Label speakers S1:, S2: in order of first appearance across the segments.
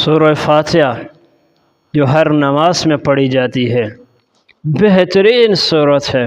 S1: سورہ فاتحہ جو ہر نماز میں پڑھی جاتی ہے، بہترین سورت ہے۔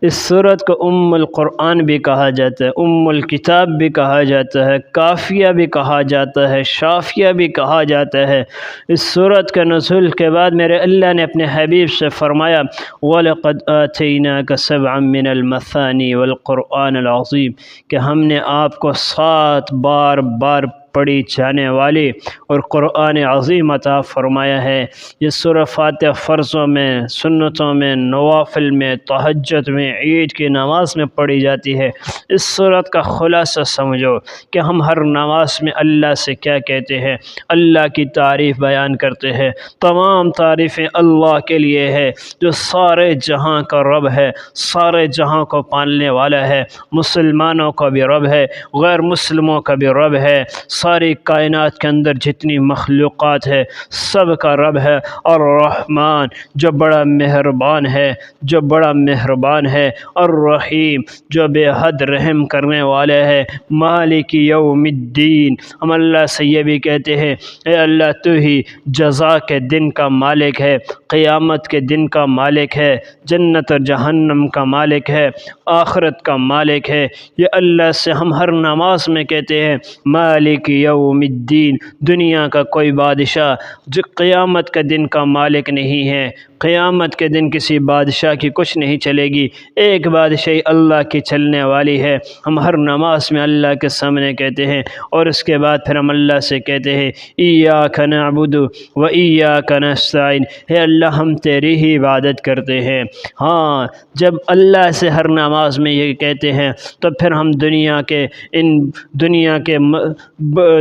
S1: اس سورت کو ام القرآن بھی کہا جاتا ہے، ام الکتاب بھی کہا جاتا ہے، کافیہ بھی کہا جاتا ہے، شافیہ بھی کہا جاتا ہے۔ اس سورت کے نزول کے بعد میرے اللہ نے اپنے حبیب سے فرمایا وَلَقَدْ آتَيْنَاكَ سَبْعًا مِّنَ الْمَثَانِي وَالْقُرْآنِ الْعَظِيمِ کہ ہم نے آپ کو 7 بار پڑھی جانے والی اور قرآن عظیم عطا فرمایا ہے۔ یہ سورہ فاتحہ فرضوں میں، سنتوں میں، نوافل میں، تہجد میں، عید کی نماز میں پڑھی جاتی ہے۔ اس سورت کا خلاصہ سمجھو کہ ہم ہر نماز میں اللہ سے کیا کہتے ہیں، اللہ کی تعریف بیان کرتے ہیں۔ تمام تعریفیں اللہ کے لیے ہے جو سارے جہاں کا رب ہے، سارے جہاں کو پالنے والا ہے، مسلمانوں کا بھی رب ہے، غیر مسلموں کا بھی رب ہے، ساری کائنات کے اندر جتنی مخلوقات ہے سب کا رب ہے۔ الرحمن جو بڑا مہربان ہے، جو بڑا مہربان ہے، الرحیم جو بے حد رحم کرنے والا ہے، مالک یوم الدین ہم اللہ سے یہ بھی کہتے ہیں اے اللہ تو ہی جزا کے دن کا مالک ہے، قیامت کے دن کا مالک ہے، جنت اور جہنم کا مالک ہے، آخرت کا مالک ہے۔ یہ اللہ سے ہم ہر نماز میں کہتے ہیں مالک یوم الدین، دنیا کا کوئی بادشاہ جو قیامت کے دن کا مالک نہیں ہے۔ قیامت کے دن کسی بادشاہ کی کچھ نہیں چلے گی، ایک بادشاہی اللہ کی چلنے والی ہے۔ ہم ہر نماز میں اللہ کے سامنے کہتے ہیں اور اس کے بعد پھر ہم اللہ سے کہتے ہیں ایاک نعبد و ایاک نستعین، اے اللہ ہم تیری ہی عبادت کرتے ہیں۔ ہاں، جب اللہ سے ہر نماز میں یہ کہتے ہیں تو پھر ہم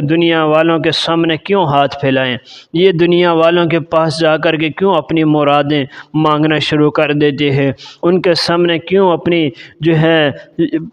S1: دنیا والوں کے سامنے کیوں ہاتھ پھیلائیں؟ یہ دنیا والوں کے پاس جا کر کے کیوں اپنی مرادیں مانگنا شروع کر دیتے ہیں؟ ان کے سامنے کیوں اپنی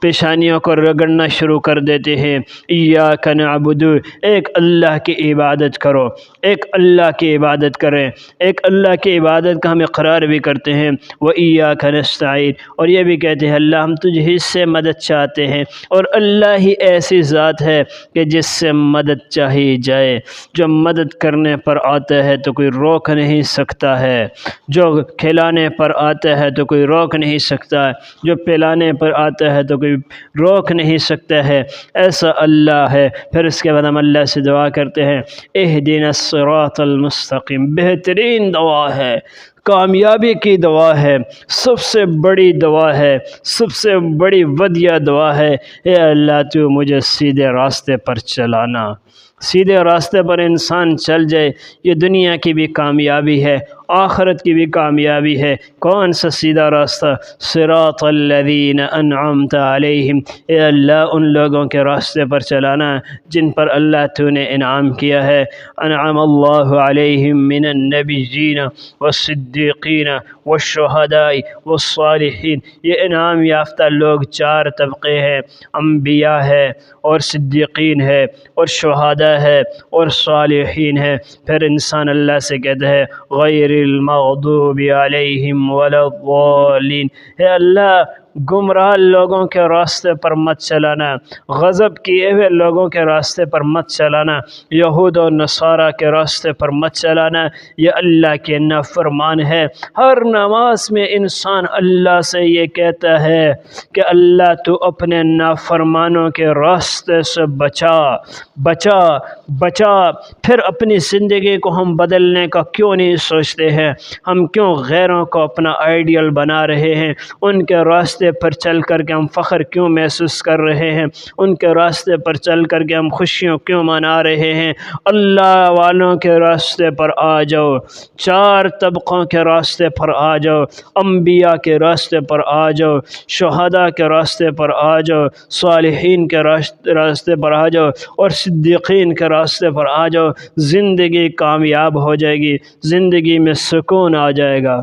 S1: پیشانیوں کو رگڑنا شروع کر دیتے ہیں؟ ایاک نعبد، ایک اللہ کی عبادت کرو، ایک اللہ کی عبادت کریں، ایک اللہ کی عبادت کا ہم اقرار بھی کرتے ہیں۔ وَإِيَّاكَ نَسْتَعِينُ، اور یہ بھی کہتے ہیں اللہ ہم تجھ ہی سے مدد چاہتے ہیں، اور اللہ ہی ایسی ذات ہے کہ جس سے مدد چاہی جائے، جو مدد کرنے پر آتا ہے تو کوئی روک نہیں سکتا ہے، جو کھلانے پر آتا ہے تو کوئی روک نہیں سکتا ہے، جو پلانے پر آتا ہے تو کوئی روک نہیں سکتا ہے، ایسا اللہ ہے۔ پھر اس کے بعد ہم اللہ سے دعا کرتے ہیں اہدنا الصراط المستقیم، بہترین دعا ہے، کامیابی کی دعا ہے، سب سے بڑی دعا ہے، سب سے بڑی ودیع دعا ہے، اے اللہ تو مجھے سیدھے راستے پر چلانا۔ سیدھے راستے پر انسان چل جائے، یہ دنیا کی بھی کامیابی ہے، آخرت کی بھی کامیابی ہے۔ کون سا سیدھا راستہ؟ صراط الذین انعمت علیہم، اے اللہ ان لوگوں کے راستے پر چلانا جن پر اللہ تو نے انعام کیا ہے۔ انعم اللہ علیہم من النبیین والصدیقین والشہداء والصالحین، یہ انعام یافتہ لوگ 4 طبقے ہیں، انبیاء ہے اور صدیقین ہے اور شہداء ہے اور صالحین ہے۔ پھر انسان اللہ سے کہتا ہے غیر المغضوب علیہم ولا الضالین، اے اللہ گمراہ لوگوں کے راستے پر مت چلانا، غضب کیے ہوئے لوگوں کے راستے پر مت چلانا، یہود و نصارہ کے راستے پر مت چلانا، یہ اللہ کے نافرمان ہے۔ ہر نماز میں انسان اللہ سے یہ کہتا ہے کہ اللہ تو اپنے نافرمانوں کے راستے سے بچا بچا بچا۔ پھر اپنی زندگی کو ہم بدلنے کا کیوں نہیں سوچتے ہیں؟ ہم کیوں غیروں کو اپنا آئیڈیل بنا رہے ہیں؟ ان کے راستے پر چل کر کے ہم فخر کیوں محسوس کر رہے ہیں؟ ان کے راستے پر چل کر کے ہم خوشیوں کیوں منا رہے ہیں؟ اللہ والوں کے راستے پر آ جاؤ، 4 طبقوں کے راستے پر آ جاؤ، انبیاء کے راستے پر آ جاؤ، شہداء کے راستے پر آ جاؤ، صالحین کے راستے پر آ جاؤ اور صدیقین کے راستے پر آ جاؤ۔ زندگی کامیاب ہو جائے گی، زندگی میں سکون آ جائے گا۔